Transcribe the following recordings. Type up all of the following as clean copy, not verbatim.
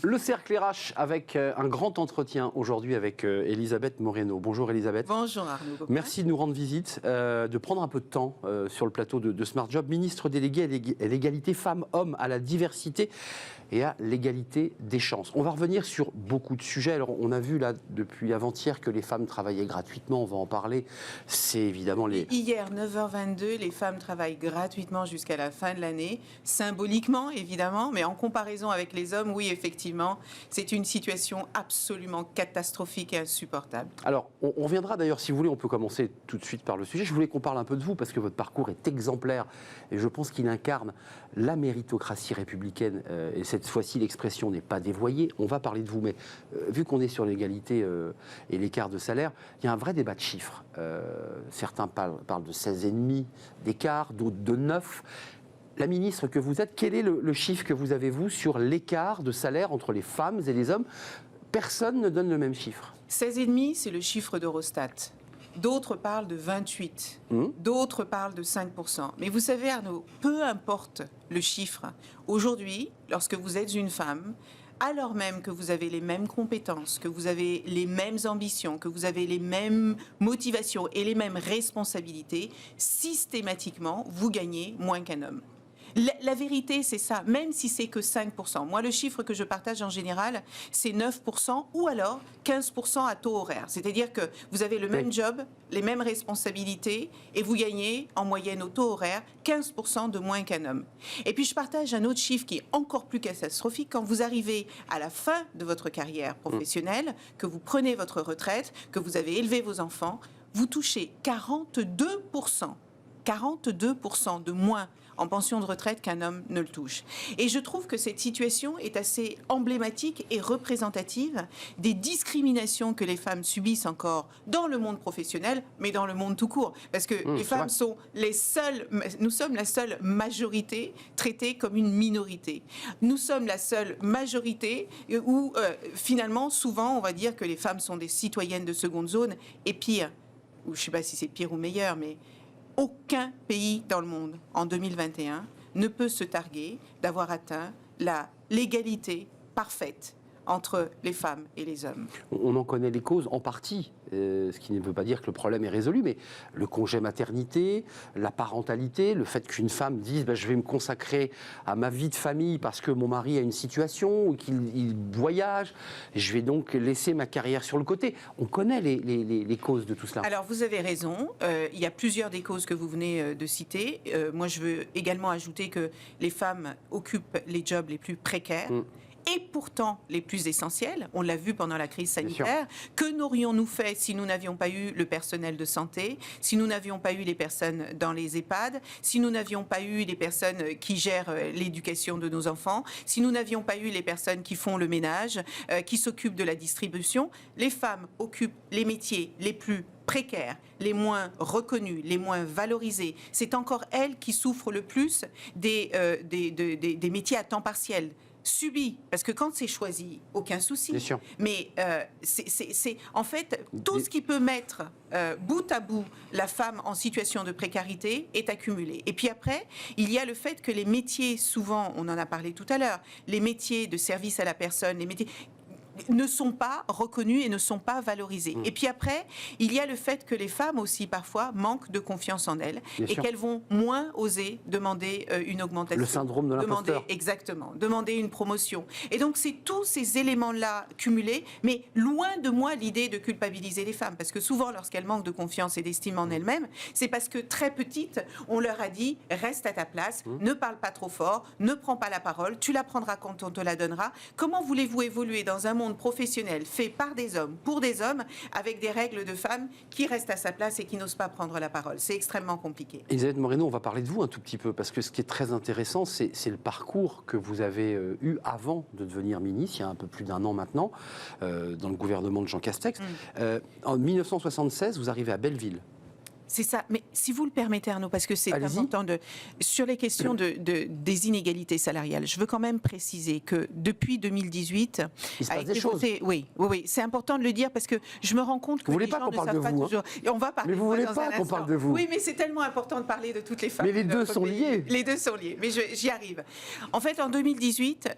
Le cercle RH avec un grand entretien aujourd'hui avec Elisabeth Moreno. Bonjour Elisabeth. Bonjour Arnaud. Merci de nous rendre visite, de prendre un peu de temps sur le plateau de Smart Job, ministre délégué à l'égalité femmes-hommes, à la diversité et à l'égalité des chances. On va revenir sur beaucoup de sujets. Alors on a vu là depuis avant-hier que les femmes travaillaient gratuitement, on va en parler. C'est évidemment les... Hier, 9h22, les femmes travaillent gratuitement jusqu'à la fin de l'année, symboliquement évidemment, mais en comparaison avec les hommes, oui effectivement, c'est une situation absolument catastrophique et insupportable. Alors on reviendra d'ailleurs, si vous voulez, on peut commencer tout de suite par le sujet. Je voulais qu'on parle un peu de vous parce que votre parcours est exemplaire et je pense qu'il incarne la méritocratie républicaine et cette fois-ci l'expression n'est pas dévoyée. On va parler de vous, mais vu qu'on est sur l'égalité et l'écart de salaire, il y a un vrai débat de chiffres. Certains parlent de 16,5 d'écart, d'autres de 9. La ministre que vous êtes, quel est le chiffre que vous avez, vous, sur l'écart de salaire entre les femmes et les hommes? Personne ne donne le même chiffre. 16,5, c'est le chiffre d'Eurostat. D'autres parlent de 28, d'autres parlent de 5%. Mais vous savez Arnaud, peu importe le chiffre, aujourd'hui, lorsque vous êtes une femme, alors même que vous avez les mêmes compétences, que vous avez les mêmes ambitions, que vous avez les mêmes motivations et les mêmes responsabilités, systématiquement, vous gagnez moins qu'un homme. La vérité, c'est ça, même si c'est que 5%. Moi, le chiffre que je partage en général, c'est 9% ou alors 15% à taux horaire. C'est-à-dire que vous avez le même job, les mêmes responsabilités et vous gagnez en moyenne au taux horaire 15% de moins qu'un homme. Et puis, je partage un autre chiffre qui est encore plus catastrophique. Quand vous arrivez à la fin de votre carrière professionnelle, que vous prenez votre retraite, que vous avez élevé vos enfants, vous touchez 42% de moins en pension de retraite qu'un homme ne le touche. Et je trouve que cette situation est assez emblématique et représentative des discriminations que les femmes subissent encore dans le monde professionnel, mais dans le monde tout court. Parce que les femmes sont nous sommes la seule majorité traitée comme une minorité. Nous sommes la seule majorité où finalement, souvent, on va dire que les femmes sont des citoyennes de seconde zone et pire, ou je ne sais pas si c'est pire ou meilleur, mais aucun pays dans le monde, en 2021, ne peut se targuer d'avoir atteint l'égalité parfaite entre les femmes et les hommes. On en connaît les causes en partie, ce qui ne veut pas dire que le problème est résolu, mais le congé maternité, la parentalité, le fait qu'une femme dise je vais me consacrer à ma vie de famille parce que mon mari a une situation ou qu'il voyage, je vais donc laisser ma carrière sur le côté. On connaît les causes de tout cela. Alors vous avez raison, il y a plusieurs des causes que vous venez de citer. Moi je veux également ajouter que les femmes occupent les jobs les plus précaires. Et pourtant les plus essentiels, on l'a vu pendant la crise sanitaire, que n'aurions-nous fait si nous n'avions pas eu le personnel de santé, si nous n'avions pas eu les personnes dans les EHPAD, si nous n'avions pas eu les personnes qui gèrent l'éducation de nos enfants, si nous n'avions pas eu les personnes qui font le ménage, qui s'occupent de la distribution. Les femmes occupent les métiers les plus précaires, les moins reconnus, les moins valorisés. C'est encore elles qui souffrent le plus des métiers à temps partiel. Subi, parce que quand c'est choisi, aucun souci. Bien sûr. Mais c'est en fait tout ce qui peut mettre bout à bout la femme en situation de précarité est accumulé. Et puis après, il y a le fait que les métiers, souvent, on en a parlé tout à l'heure, les métiers de service à la personne, les métiers ne sont pas reconnus et ne sont pas valorisés. Et puis après, il y a le fait que les femmes aussi parfois manquent de confiance en elles et qu'elles vont moins oser demander une augmentation. Le syndrome de l'imposteur. Exactement, demander une promotion. Et donc c'est tous ces éléments-là cumulés, mais loin de moi l'idée de culpabiliser les femmes, parce que souvent lorsqu'elles manquent de confiance et d'estime en elles-mêmes, c'est parce que très petites, on leur a dit reste à ta place, ne parle pas trop fort, ne prends pas la parole, tu la prendras quand on te la donnera. Comment voulez-vous évoluer dans un monde professionnel fait par des hommes, pour des hommes, avec des règles de femmes qui restent à sa place et qui n'osent pas prendre la parole? C'est extrêmement compliqué. Elisabeth Moreno, on va parler de vous un tout petit peu, parce que ce qui est très intéressant, c'est le parcours que vous avez eu avant de devenir ministre, il y a un peu plus d'1 an maintenant, dans le gouvernement de Jean Castex. En 1976, vous arrivez à Belleville. C'est ça. Mais si vous le permettez, Arnaud, parce que c'est important, sur les questions des inégalités salariales, je veux quand même préciser que depuis 2018, il se passe des choses. Oui, c'est important de le dire parce que je me rends compte que vous les voulez pas gens qu'on ne parle savent de pas vous, toujours. Et on va parler. Mais vous voulez pas qu'on parle de vous. Oui, mais c'est tellement important de parler de toutes les femmes. Mais les deux sont liés. Les deux sont liés. Mais j'y arrive. En fait, en 2018,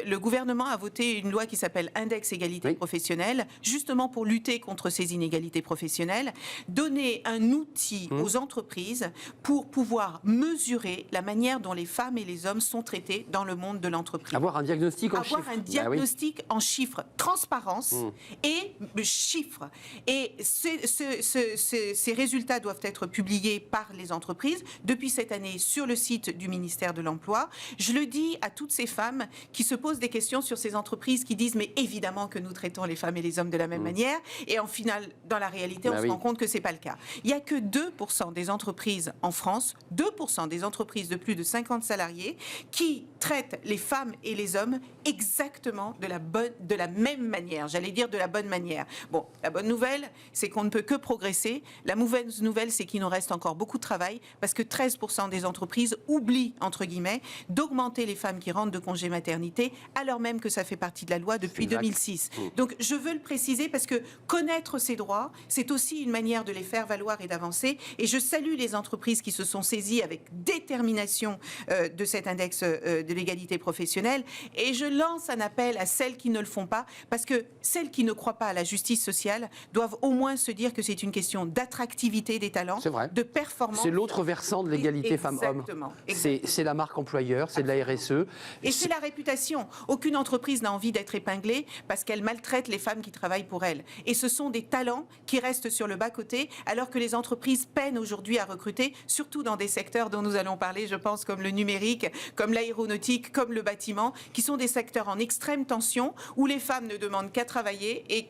le gouvernement a voté une loi qui s'appelle Index égalité professionnelle, justement pour lutter contre ces inégalités professionnelles, donner un outil aux entreprises pour pouvoir mesurer la manière dont les femmes et les hommes sont traités dans le monde de l'entreprise. Avoir un diagnostic en chiffres. Avoir un diagnostic en chiffres, transparence et chiffres. Et ces résultats doivent être publiés par les entreprises depuis cette année sur le site du ministère de l'Emploi. Je le dis à toutes ces femmes qui se posent des questions sur ces entreprises qui disent mais évidemment que nous traitons les femmes et les hommes de la même manière, et en final, dans la réalité, on se rend compte que c'est pas le cas. Il n'y a que 2% des entreprises en France, 2% des entreprises de plus de 50 salariés qui traitent les femmes et les hommes exactement de la même manière. J'allais dire de la bonne manière. Bon, la bonne nouvelle, c'est qu'on ne peut que progresser. La mauvaise nouvelle, c'est qu'il nous reste encore beaucoup de travail parce que 13% des entreprises oublient, entre guillemets, d'augmenter les femmes qui rentrent de congé maternité alors même que ça fait partie de la loi depuis 2006. Donc, je veux le préciser parce que connaître ces droits, c'est aussi une manière de les faire valoir et d'avancer. Et je salue les entreprises qui se sont saisies avec détermination de cet index de l'égalité professionnelle. Et je lance un appel à celles qui ne le font pas, parce que celles qui ne croient pas à la justice sociale doivent au moins se dire que c'est une question d'attractivité des talents, de performance. C'est l'autre versant de l'égalité femmes-hommes. C'est la marque employeur, c'est de la RSE. Et c'est la réputation. Aucune entreprise n'a envie d'être épinglée parce qu'elle maltraite les femmes qui travaillent pour elle. Et ce sont des talents qui restent sur le bas-côté, alors que les entreprises peinent aujourd'hui à recruter, surtout dans des secteurs dont nous allons parler, je pense, comme le numérique, comme l'aéronautique, comme le bâtiment, qui sont des secteurs en extrême tension, où les femmes ne demandent qu'à travailler et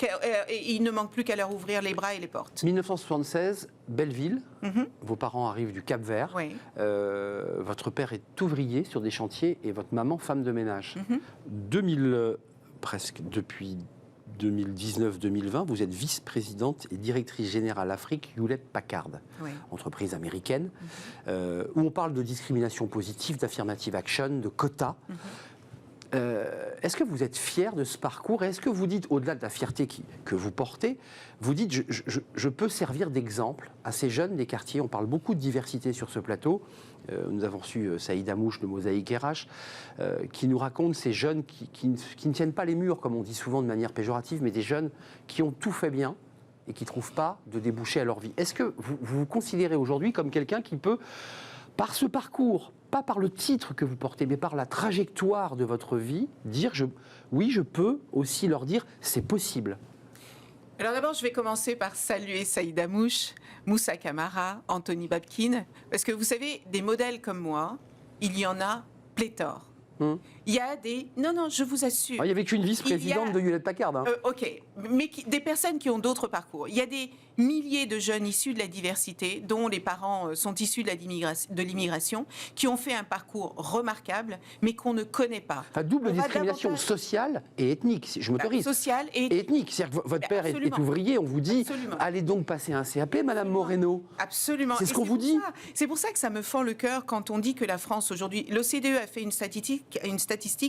il ne manque plus qu'à leur ouvrir les bras et les portes. 1976, Belleville, vos parents arrivent du Cap-Vert, votre père est ouvrier sur des chantiers et votre maman femme de ménage. Presque depuis 2019-2020, vous êtes vice-présidente et directrice générale Afrique Hewlett-Packard, entreprise américaine, où on parle de discrimination positive, d'affirmative action, de quotas. Est-ce que vous êtes fier de ce parcours? Et est-ce que vous dites, au-delà de la fierté que vous portez, vous dites je peux servir d'exemple à ces jeunes des quartiers? On parle beaucoup de diversité sur ce plateau. Nous avons reçu Saïd Amouche de Mosaïque RH, qui nous raconte ces jeunes qui ne tiennent pas les murs, comme on dit souvent de manière péjorative, mais des jeunes qui ont tout fait bien et qui ne trouvent pas de débouché à leur vie. Est-ce que vous vous considérez aujourd'hui comme quelqu'un qui peut, par ce parcours, pas par le titre que vous portez, mais par la trajectoire de votre vie, dire oui, je peux aussi leur dire c'est possible? Alors d'abord, je vais commencer par saluer Saïd Amouche, Moussa Camara, Anthony Babkin, parce que vous savez, des modèles comme moi, il y en a pléthore. Il y a des... Non, je vous assure. Il n'y avait qu'une vice-présidente de Hewlett-Packard. Ok, mais des personnes qui ont d'autres parcours. Il y a des milliers de jeunes issus de la diversité, dont les parents sont issus de l'immigration, qui ont fait un parcours remarquable, mais qu'on ne connaît pas. Double discrimination sociale et ethnique, si je m'autorise. Sociale et ethnique. C'est-à-dire que votre père est ouvrier, on vous dit, allez donc passer un CAP, Madame Moreno. Absolument. C'est ce qu'on vous dit. C'est pour ça que ça me fend le cœur quand on dit que la France aujourd'hui... L'OCDE a fait une statistique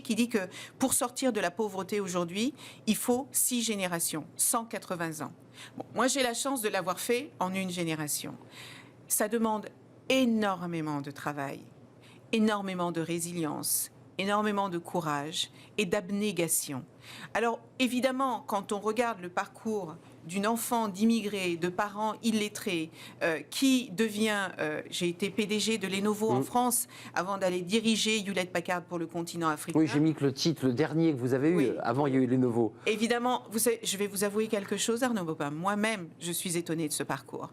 qui dit que pour sortir de la pauvreté aujourd'hui, il faut 6 générations, 180 ans. Bon, moi, j'ai la chance de l'avoir fait en une génération. Ça demande énormément de travail, énormément de résilience, énormément de courage et d'abnégation. Alors, évidemment, quand on regarde le parcours d'une enfant d'immigrés, de parents illettrés, qui devient... j'ai été PDG de Lenovo en France avant d'aller diriger Hewlett-Packard pour le continent africain. Oui, j'ai mis que le titre, le dernier que vous avez eu, avant il y a eu Lenovo. Évidemment, vous savez, je vais vous avouer quelque chose, Arnaud Bopin. Moi-même, je suis étonnée de ce parcours.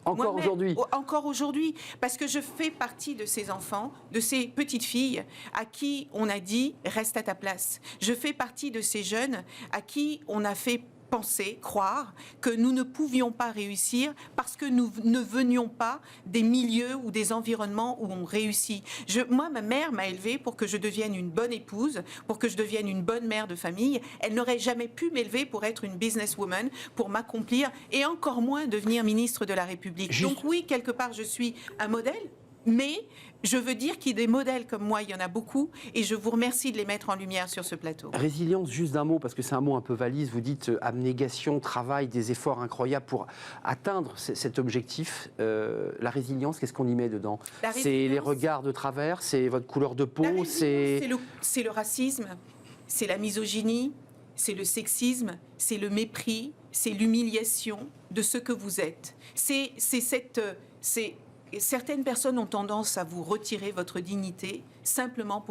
Encore aujourd'hui? Encore aujourd'hui, parce que je fais partie de ces enfants, de ces petites filles à qui on a dit « reste à ta place ». Je fais partie de ces jeunes à qui on a fait penser, croire que nous ne pouvions pas réussir parce que nous ne venions pas des milieux ou des environnements où on réussit. Moi, ma mère m'a élevée pour que je devienne une bonne épouse, pour que je devienne une bonne mère de famille. Elle n'aurait jamais pu m'élever pour être une businesswoman, pour m'accomplir et encore moins devenir ministre de la République. Donc oui, quelque part, je suis un modèle, mais je veux dire qu'il y a des modèles comme moi, il y en a beaucoup, et je vous remercie de les mettre en lumière sur ce plateau. Résilience, juste d'un mot, parce que c'est un mot un peu valise, vous dites abnégation, travail, des efforts incroyables pour atteindre cet objectif. La résilience, qu'est-ce qu'on y met dedans? C'est les regards de travers, c'est votre couleur de peau, c'est le racisme, c'est la misogynie, c'est le sexisme, c'est le mépris, c'est l'humiliation de ce que vous êtes. Certaines personnes ont tendance à vous retirer votre dignité simplement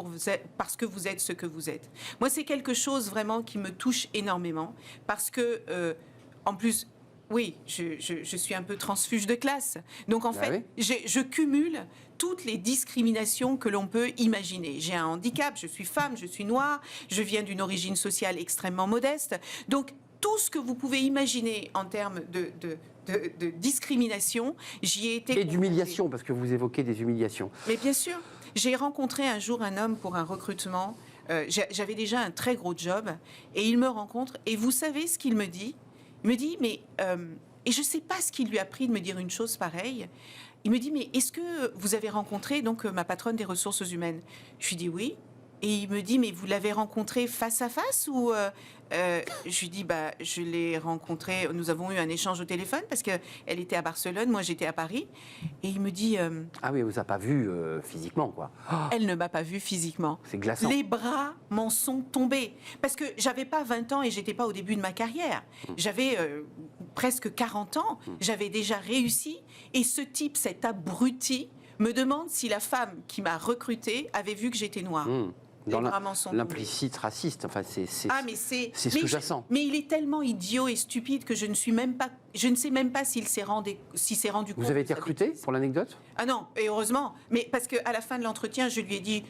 parce que vous êtes ce que vous êtes. Moi, c'est quelque chose vraiment qui me touche énormément parce que, en plus, oui, je suis un peu transfuge de classe. Donc, en fait, je cumule toutes les discriminations que l'on peut imaginer. J'ai un handicap, je suis femme, je suis noire, je viens d'une origine sociale extrêmement modeste. Donc, tout ce que vous pouvez imaginer en termes de discrimination, j'y ai été... Et d'humiliation, parce que vous évoquez des humiliations. Mais bien sûr. J'ai rencontré un jour un homme pour un recrutement. J'avais déjà un très gros job. Et il me rencontre. Et vous savez ce qu'il me dit? Il me dit, mais... et je ne sais pas ce qui lui a pris de me dire une chose pareille. Il me dit, mais est-ce que vous avez rencontré donc, ma patronne des ressources humaines? Je lui dis oui. Et il me dit, mais vous l'avez rencontrée face à face ou je lui dis, bah, je l'ai rencontrée, nous avons eu un échange au téléphone parce qu'elle était à Barcelone, moi j'étais à Paris. Et il me dit... ah oui, elle ne vous a pas vu physiquement, quoi. Oh, elle ne m'a pas vu physiquement. C'est glaçant. Les bras m'en sont tombés. Parce que j'avais pas 20 ans et j'étais pas au début de ma carrière. J'avais presque 40 ans. J'avais déjà réussi. Et ce type, cet abruti, me demande si la femme qui m'a recrutée avait vu que j'étais noire. Dans l'implicite raciste, enfin c'est sous-jacent. Mais il est tellement idiot et stupide que je ne sais même pas s'il s'est rendu compte. Vous avez été recruté pour l'anecdote? Ah non, et heureusement. Mais parce qu'à la fin de l'entretien, je lui ai dit,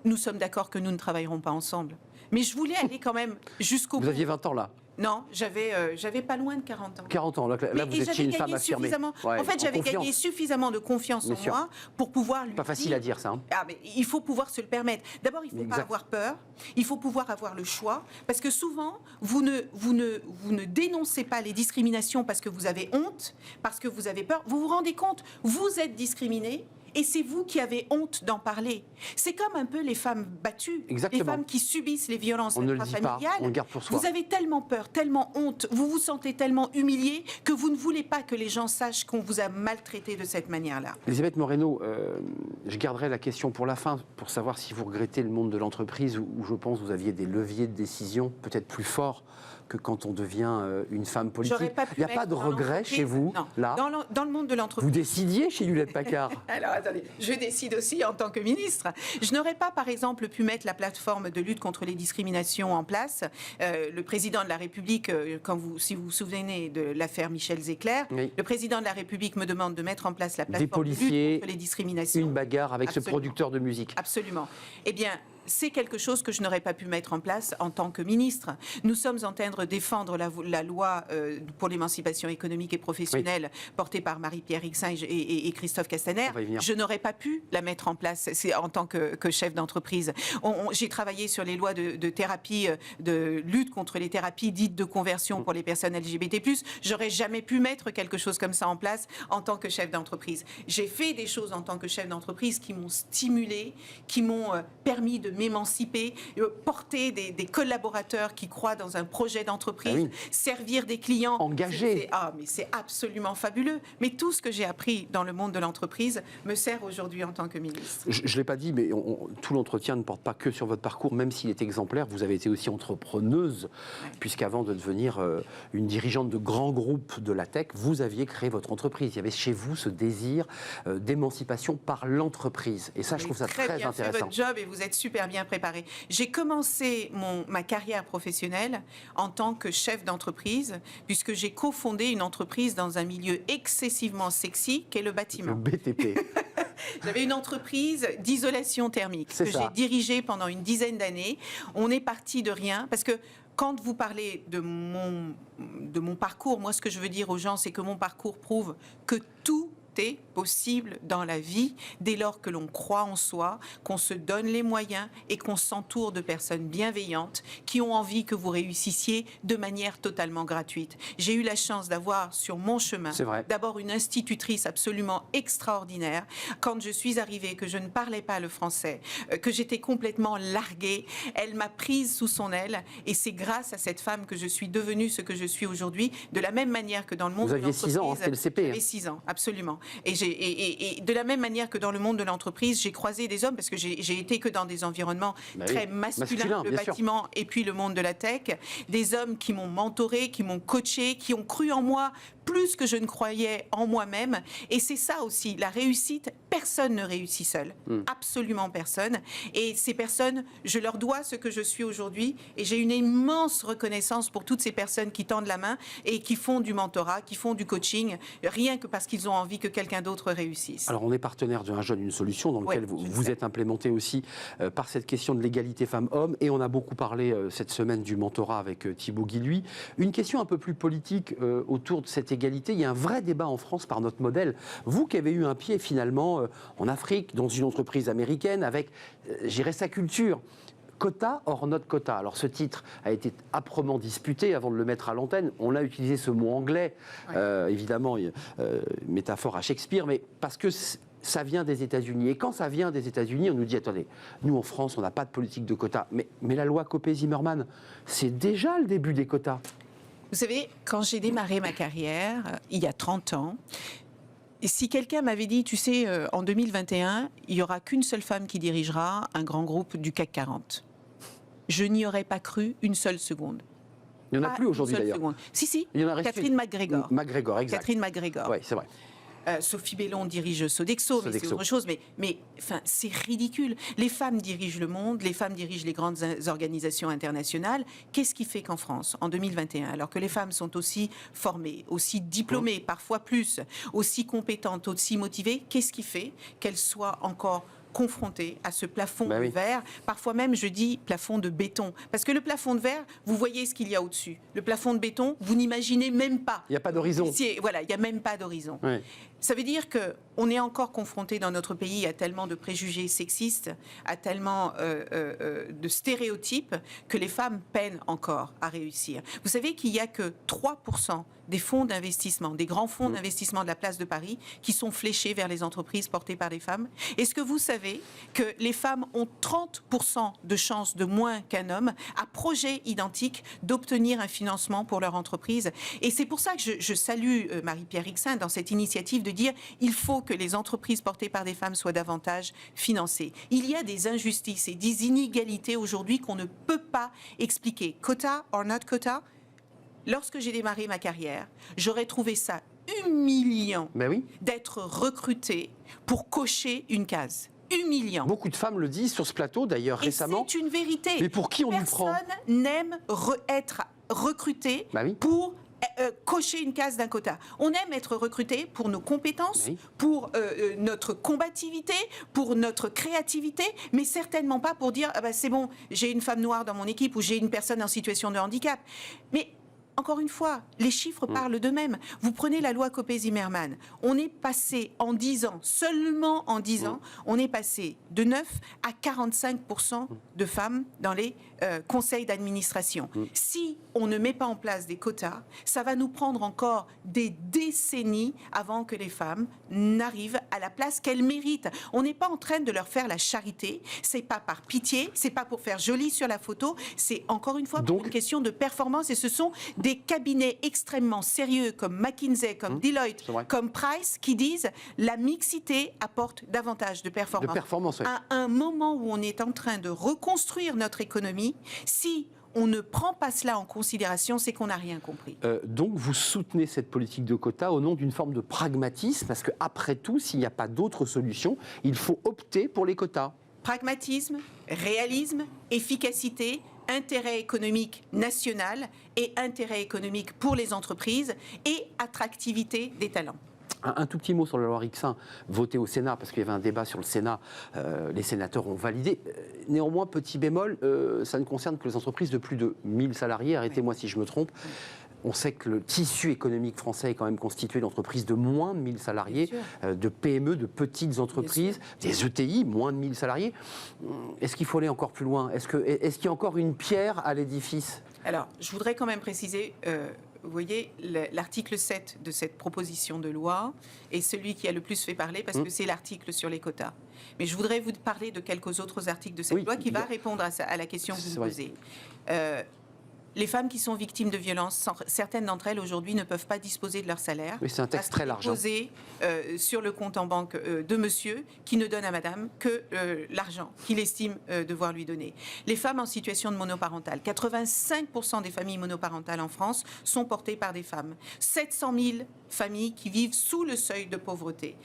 nous sommes d'accord que nous ne travaillerons pas ensemble. Mais je voulais aller quand même jusqu'au bout. Vous aviez 20 ans là? Non, j'avais pas loin de 40 ans. 40 ans, là vous étiez une femme affirmée. En fait, j'avais gagné suffisamment de confiance en moi pour pouvoir lui Pas facile à dire ça. Hein. Ah, mais il faut pouvoir se le permettre. D'abord, il ne faut pas avoir peur, il faut pouvoir avoir le choix, parce que souvent, vous ne dénoncez pas les discriminations parce que vous avez honte, parce que vous avez peur. Vous vous rendez compte, vous êtes discriminé. Et c'est vous qui avez honte d'en parler. C'est comme un peu les femmes battues, Exactement. les femmes qui subissent les violences intrafamiliales. On le garde pour soi. Vous avez tellement peur, tellement honte, vous vous sentez tellement humilié que vous ne voulez pas que les gens sachent qu'on vous a maltraité de cette manière-là. Elisabeth Moreno, je garderai la question pour la fin, pour savoir si vous regrettez le monde de l'entreprise où je pense que vous aviez des leviers de décision peut-être plus forts que quand on devient une femme politique. Il n'y a pas de regret chez vous, non. Là dans le monde de l'entreprise. Vous décidiez chez Hewlett-Packard. Alors, attendez, je décide aussi en tant que ministre. Je n'aurais pas, par exemple, pu mettre la plateforme de lutte contre les discriminations en place. Le président de la République, si vous vous souvenez de l'affaire Michel Zecler, oui. Le président de la République me demande de mettre en place la plateforme de lutte contre les discriminations. Une bagarre avec Absolument. Ce producteur de musique. Absolument. Eh bien, c'est quelque chose que je n'aurais pas pu mettre en place en tant que ministre. Nous sommes en train de défendre la loi pour l'émancipation économique et professionnelle portée par Marie-Pierre Rixain et Christophe Castaner. Je n'aurais pas pu la mettre en place en tant que chef d'entreprise. J'ai travaillé sur les lois de thérapie, de lutte contre les thérapies dites de conversion pour les personnes LGBT+. J'aurais jamais pu mettre quelque chose comme ça en place en tant que chef d'entreprise. J'ai fait des choses en tant que chef d'entreprise qui m'ont stimulé, qui m'ont permis de m'émanciper, porter des collaborateurs qui croient dans un projet d'entreprise, servir des clients. Engagés. Mais c'est absolument fabuleux. Mais tout ce que j'ai appris dans le monde de l'entreprise me sert aujourd'hui en tant que ministre. Je ne l'ai pas dit, mais tout l'entretien ne porte pas que sur votre parcours, même s'il est exemplaire. Vous avez été aussi entrepreneuse, puisqu'avant de devenir une dirigeante de grands groupes de la tech, vous aviez créé votre entreprise. Il y avait chez vous ce désir d'émancipation par l'entreprise. Et ça, je trouve ça très intéressant. Vous avez fait votre job et vous êtes super bien préparé. J'ai commencé ma carrière professionnelle en tant que chef d'entreprise, puisque j'ai cofondé une entreprise dans un milieu excessivement sexy qu'est le bâtiment. Le BTP. J'avais une entreprise d'isolation thermique que j'ai dirigée pendant une dizaine d'années. On est parti de rien parce que quand vous parlez de mon parcours, moi ce que je veux dire aux gens, c'est que mon parcours prouve que tout est possible dans la vie dès lors que l'on croit en soi, qu'on se donne les moyens et qu'on s'entoure de personnes bienveillantes qui ont envie que vous réussissiez de manière totalement gratuite. J'ai eu la chance d'avoir sur mon chemin d'abord une institutrice absolument extraordinaire. Quand je suis arrivée, que je ne parlais pas le français, que j'étais complètement larguée, elle m'a prise sous son aile et c'est grâce à cette femme que je suis devenue ce que je suis aujourd'hui, de la même manière que dans le monde de l'entreprise. Vous aviez 6 ans, c'était le CP. J'avais 6 ans, absolument. Et de la même manière que dans le monde de l'entreprise, j'ai croisé des hommes, parce que j'ai été que dans des environnements très masculins, le bâtiment et puis le monde de la tech, des hommes qui m'ont mentoré, qui m'ont coaché, qui ont cru en moi plus que je ne croyais en moi-même. Et c'est ça aussi, la réussite, personne ne réussit seul. Absolument personne. Et ces personnes, je leur dois ce que je suis aujourd'hui. Et j'ai une immense reconnaissance pour toutes ces personnes qui tendent la main et qui font du mentorat, qui font du coaching, rien que parce qu'ils ont envie que quelqu'un d'autre réussisse. Alors on est partenaire d'un jeune, une solution dans lequel vous êtes implémenté aussi par cette question de l'égalité femmes-hommes. Et on a beaucoup parlé cette semaine du mentorat avec Thibaut Guilluy. Une question un peu plus politique autour de cette égalité. Il y a un vrai débat en France par notre modèle. Vous qui avez eu un pied finalement en Afrique, dans une entreprise américaine, avec, j'irais, sa culture. Quota or not quota. Alors ce titre a été âprement disputé avant de le mettre à l'antenne. On a utilisé ce mot anglais, évidemment, métaphore à Shakespeare, mais parce que ça vient des États-Unis. Et quand ça vient des États-Unis, on nous dit, attendez, nous en France, on n'a pas de politique de quotas. Mais la loi Copé-Zimmermann, c'est déjà le début des quotas. Vous savez, quand j'ai démarré ma carrière, il y a 30 ans, et si quelqu'un m'avait dit, tu sais, en 2021, il n'y aura qu'une seule femme qui dirigera un grand groupe du CAC 40, je n'y aurais pas cru une seule seconde. Il n'y en a plus aujourd'hui d'ailleurs. Si, il y en a Catherine McGregor. McGregor, exact. Catherine McGregor. Oui, c'est vrai. Sophie Bellon dirige Sodexo, mais c'est autre chose. Mais enfin, c'est ridicule. Les femmes dirigent le monde, les femmes dirigent les grandes organisations internationales. Qu'est-ce qui fait qu'en France, en 2021, alors que les femmes sont aussi formées, aussi diplômées, parfois plus, aussi compétentes, aussi motivées, qu'est-ce qui fait qu'elles soient encore confrontés à ce plafond de verre, parfois même je dis plafond de béton, parce que le plafond de verre, vous voyez ce qu'il y a au-dessus. Le plafond de béton, vous n'imaginez même pas. Il n'y a pas d'horizon. Voilà, il n'y a même pas d'horizon. Oui. Ça veut dire qu'on est encore confronté dans notre pays à tellement de préjugés sexistes, à tellement de stéréotypes que les femmes peinent encore à réussir. Vous savez qu'il n'y a que 3% des fonds d'investissement, des grands fonds d'investissement de la place de Paris qui sont fléchés vers les entreprises portées par des femmes. Est-ce que vous savez que les femmes ont 30% de chances de moins qu'un homme à projet identique d'obtenir un financement pour leur entreprise? Et c'est pour ça que je salue Marie-Pierre Rixain dans cette initiative de dire il faut que les entreprises portées par des femmes soient davantage financées. Il y a des injustices et des inégalités aujourd'hui qu'on ne peut pas expliquer. Quota or not quota? Lorsque j'ai démarré ma carrière, j'aurais trouvé ça humiliant d'être recrutée pour cocher une case. Humiliant. Beaucoup de femmes le disent sur ce plateau, d'ailleurs, récemment. C'est une vérité. Mais pour qui on nous prend? Personne n'aime être recruté pour cocher une case d'un quota. On aime être recruté pour nos compétences, pour notre combativité, pour notre créativité, mais certainement pas pour dire c'est bon, j'ai une femme noire dans mon équipe ou j'ai une personne en situation de handicap. Mais encore une fois, les chiffres parlent d'eux-mêmes. Vous prenez la loi Copé-Zimmermann, on est passé en 10 ans, seulement en 10 ans, on est passé de 9 à 45% de femmes dans les conseils d'administration. Si on ne met pas en place des quotas, ça va nous prendre encore des décennies avant que les femmes n'arrivent à la place qu'elles méritent. On n'est pas en train de leur faire la charité, c'est pas par pitié, c'est pas pour faire joli sur la photo, c'est encore une fois pour une question de performance et ce sont des cabinets extrêmement sérieux comme McKinsey, comme Deloitte, comme Price qui disent la mixité apporte davantage de performance. À un moment où on est en train de reconstruire notre économie, si on ne prend pas cela en considération, c'est qu'on n'a rien compris. Donc vous soutenez cette politique de quotas au nom d'une forme de pragmatisme, parce qu'après tout, s'il n'y a pas d'autre solution, il faut opter pour les quotas. Pragmatisme, réalisme, efficacité, intérêt économique national et intérêt économique pour les entreprises et attractivité des talents. Un tout petit mot sur la loi Rixain, votée au Sénat, parce qu'il y avait un débat sur le Sénat, les sénateurs ont validé. Néanmoins, petit bémol, ça ne concerne que les entreprises de plus de 1000 salariés, arrêtez-moi si je me trompe. On sait que le tissu économique français est quand même constitué d'entreprises de moins de 1000 salariés, de PME, de petites entreprises, des ETI, moins de 1000 salariés. Est-ce qu'il faut aller encore plus loin ? Est-ce qu'il y a encore une pierre à l'édifice ? Alors, je voudrais quand même préciser... vous voyez, l'article 7 de cette proposition de loi est celui qui a le plus fait parler parce que c'est l'article sur les quotas. Mais je voudrais vous parler de quelques autres articles de cette loi qui va répondre à la question que vous me posez. Les femmes qui sont victimes de violences, certaines d'entre elles aujourd'hui ne peuvent pas disposer de leur salaire. Oui, c'est un texte très large. Posé sur le compte en banque de monsieur qui ne donne à madame que l'argent qu'il estime devoir lui donner. Les femmes en situation de monoparentale, 85% des familles monoparentales en France sont portées par des femmes. 700 000 familles qui vivent sous le seuil de pauvreté.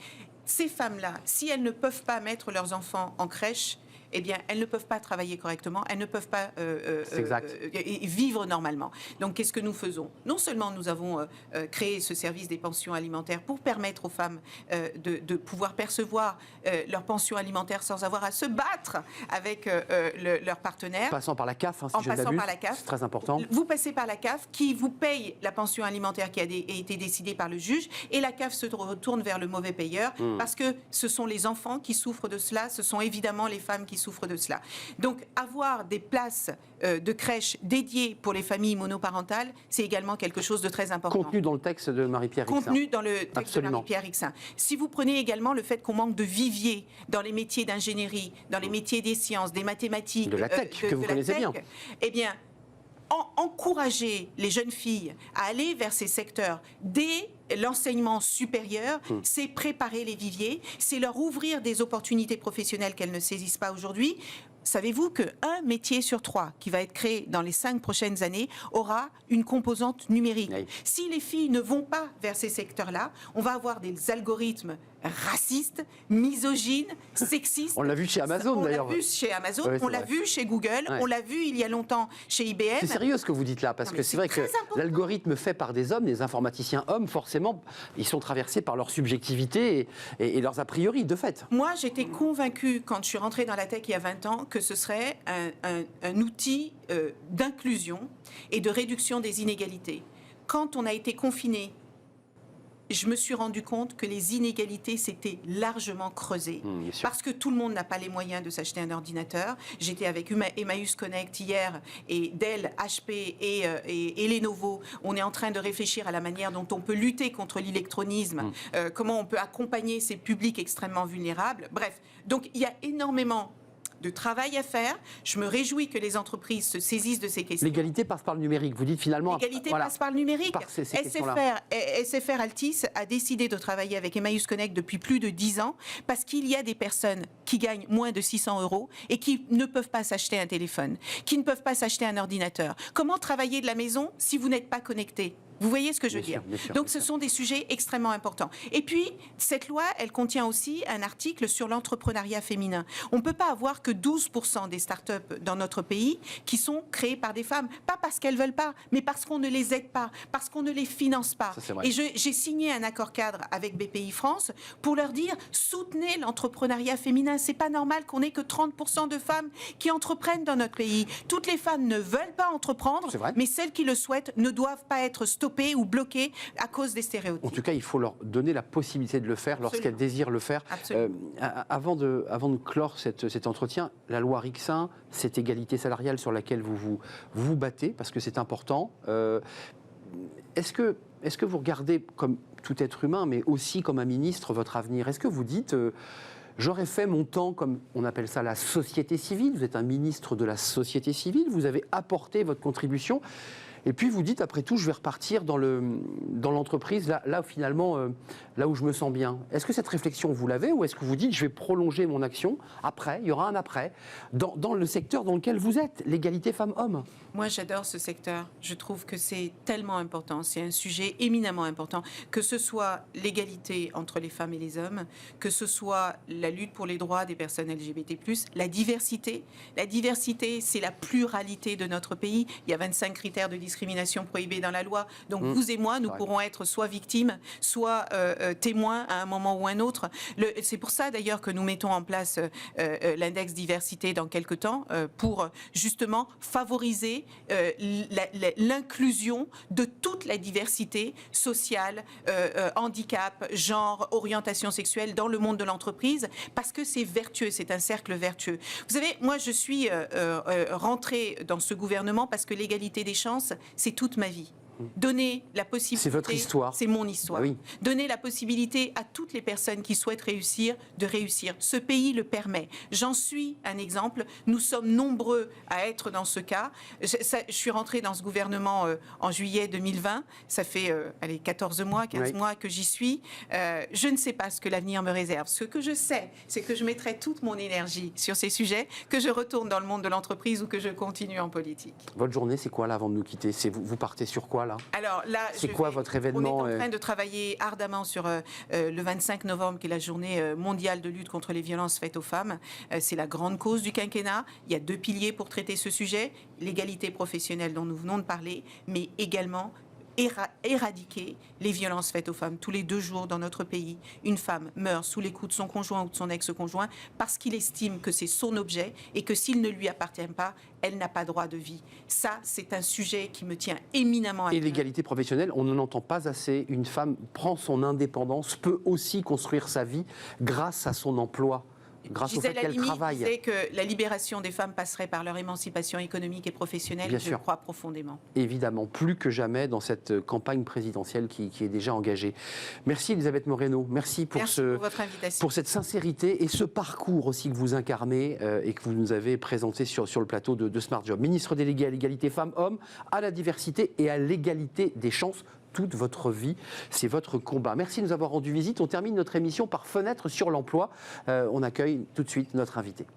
Ces femmes-là, si elles ne peuvent pas mettre leurs enfants en crèche, eh bien, elles ne peuvent pas travailler correctement, elles ne peuvent pas vivre normalement. Donc, qu'est-ce que nous faisons ? Non seulement nous avons créé ce service des pensions alimentaires pour permettre aux femmes de pouvoir percevoir leur pension alimentaire sans avoir à se battre avec leur partenaire. En passant par la CAF, si je ne m'abuse, c'est très important. Vous passez par la CAF qui vous paye la pension alimentaire qui a été décidée par le juge et la CAF se retourne vers le mauvais payeur parce que ce sont les enfants qui souffrent de cela, ce sont évidemment les femmes qui souffrent de cela. Donc, avoir des places de crèche dédiées pour les familles monoparentales, c'est également quelque chose de très important. Contenu dans le texte de Marie-Pierre Rixain. Contenu dans le texte de Marie-Pierre Rixain. Si vous prenez également le fait qu'on manque de viviers dans les métiers d'ingénierie, dans les métiers des sciences, des mathématiques, de la tech, que vous connaissez bien. Eh bien, encourager les jeunes filles à aller vers ces secteurs dès l'enseignement supérieur, c'est préparer les viviers, c'est leur ouvrir des opportunités professionnelles qu'elles ne saisissent pas aujourd'hui. Savez-vous qu'un métier sur 3 qui va être créé dans les 5 prochaines années aura une composante numérique ? Oui. Si les filles ne vont pas vers ces secteurs-là, on va avoir des algorithmes racistes, misogynes, sexistes. On l'a vu chez Amazon d'ailleurs. On l'a vu chez Amazon, on l'a vu chez Google, on l'a vu il y a longtemps chez IBM. C'est sérieux ce que vous dites là, parce que c'est vrai que l'algorithme fait par des hommes, des informaticiens hommes, forcément, ils sont traversés par leur subjectivité et leurs a priori, de fait. Moi, j'étais convaincue, quand je suis rentrée dans la tech il y a 20 ans, que ce serait un outil d'inclusion et de réduction des inégalités. Quand on a été confinés, je me suis rendu compte que les inégalités s'étaient largement creusées. Parce que tout le monde n'a pas les moyens de s'acheter un ordinateur. J'étais avec Emmaüs Connect hier et Dell, HP et Lenovo. On est en train de réfléchir à la manière dont on peut lutter contre l'électronisme, comment on peut accompagner ces publics extrêmement vulnérables. Bref, donc il y a énormément de travail à faire. Je me réjouis que les entreprises se saisissent de ces questions. L'égalité passe par le numérique. Vous dites finalement... L'égalité passe par le numérique. SFR Altis a décidé de travailler avec Emmaüs Connect depuis plus de 10 ans parce qu'il y a des personnes qui gagnent moins de 600 € et qui ne peuvent pas s'acheter un téléphone, qui ne peuvent pas s'acheter un ordinateur. Comment travailler de la maison si vous n'êtes pas connecté ? Vous voyez ce que je veux dire ? Donc, ce sont des sujets extrêmement importants. Et puis, cette loi, elle contient aussi un article sur l'entrepreneuriat féminin. On ne peut pas avoir que 12% des startups dans notre pays qui sont créées par des femmes. Pas parce qu'elles ne veulent pas, mais parce qu'on ne les aide pas, parce qu'on ne les finance pas. Et j'ai signé un accord cadre avec BPI France pour leur dire, soutenez l'entrepreneuriat féminin. C'est pas normal qu'on ait que 30% de femmes qui entreprennent dans notre pays. Toutes les femmes ne veulent pas entreprendre, mais celles qui le souhaitent ne doivent pas être stoppées ou bloquées à cause des stéréotypes. En tout cas, il faut leur donner la possibilité de le faire lorsqu'elles désirent le faire. Avant de clore cet entretien, la loi Rixain, cette égalité salariale sur laquelle vous battez, parce que c'est important, est-ce que vous regardez comme tout être humain, mais aussi comme un ministre, votre avenir ? Est-ce que vous dites... J'aurais fait mon temps, comme on appelle ça, la société civile. Vous êtes un ministre de la société civile, vous avez apporté votre contribution. Et puis vous dites, après tout, je vais repartir dans l'entreprise, là finalement, là où je me sens bien. Est-ce que cette réflexion, vous l'avez, ou est-ce que vous dites, je vais prolonger mon action après, il y aura un après, dans le secteur dans lequel vous êtes, l'égalité femmes-hommes ? Moi, j'adore ce secteur. Je trouve que c'est tellement important. C'est un sujet éminemment important. Que ce soit l'égalité entre les femmes et les hommes, que ce soit la lutte pour les droits des personnes LGBT+, la diversité. La diversité, c'est la pluralité de notre pays. Il y a 25 critères de discrimination prohibés dans la loi. Donc, vous et moi, nous pourrons être soit victimes, soit témoins à un moment ou un autre. C'est pour ça, d'ailleurs, que nous mettons en place l'index diversité dans quelques temps pour justement favoriser l'inclusion de toute la diversité sociale, handicap, genre, orientation sexuelle dans le monde de l'entreprise, parce que c'est vertueux, c'est un cercle vertueux. Vous savez, moi je suis rentrée dans ce gouvernement parce que l'égalité des chances, c'est toute ma vie. Donner la possibilité... C'est votre histoire. C'est mon histoire. Ah oui. Donner la possibilité à toutes les personnes qui souhaitent réussir, de réussir. Ce pays le permet. J'en suis un exemple. Nous sommes nombreux à être dans ce cas. Je suis rentrée dans ce gouvernement en juillet 2020. Ça fait 14 mois, 15 mois que j'y suis. Je ne sais pas ce que l'avenir me réserve. Ce que je sais, c'est que je mettrai toute mon énergie sur ces sujets, que je retourne dans le monde de l'entreprise ou que je continue en politique. Votre journée, c'est quoi là avant de nous quitter? Vous partez sur quoi là? Alors là, c'est quoi votre événement? On est en train de travailler ardemment sur le 25 novembre, qui est la journée mondiale de lutte contre les violences faites aux femmes. C'est la grande cause du quinquennat. Il y a 2 piliers pour traiter ce sujet. L'égalité professionnelle dont nous venons de parler, mais également éradiquer les violences faites aux femmes. Tous les 2 jours dans notre pays, une femme meurt sous les coups de son conjoint ou de son ex-conjoint parce qu'il estime que c'est son objet et que s'il ne lui appartient pas, elle n'a pas droit de vie. Ça, c'est un sujet qui me tient éminemment à cœur. Et l'égalité professionnelle, on n'en entend pas assez. Une femme prend son indépendance, peut aussi construire sa vie grâce à son emploi. Grâce au fait qu'elle travaille. Je disais que la libération des femmes passerait par leur émancipation économique et professionnelle. Bien je sûr. crois profondément. Évidemment, plus que jamais dans cette campagne présidentielle qui est déjà engagée. Merci Elisabeth Moreno, merci pour votre invitation. Pour cette sincérité et ce parcours aussi que vous incarnez et que vous nous avez présenté sur le plateau de Smart Job. Ministre délégué à l'égalité femmes-hommes, à la diversité et à l'égalité des chances. Toute votre vie, c'est votre combat. Merci de nous avoir rendu visite. On termine notre émission par fenêtre sur l'emploi. On accueille tout de suite notre invité.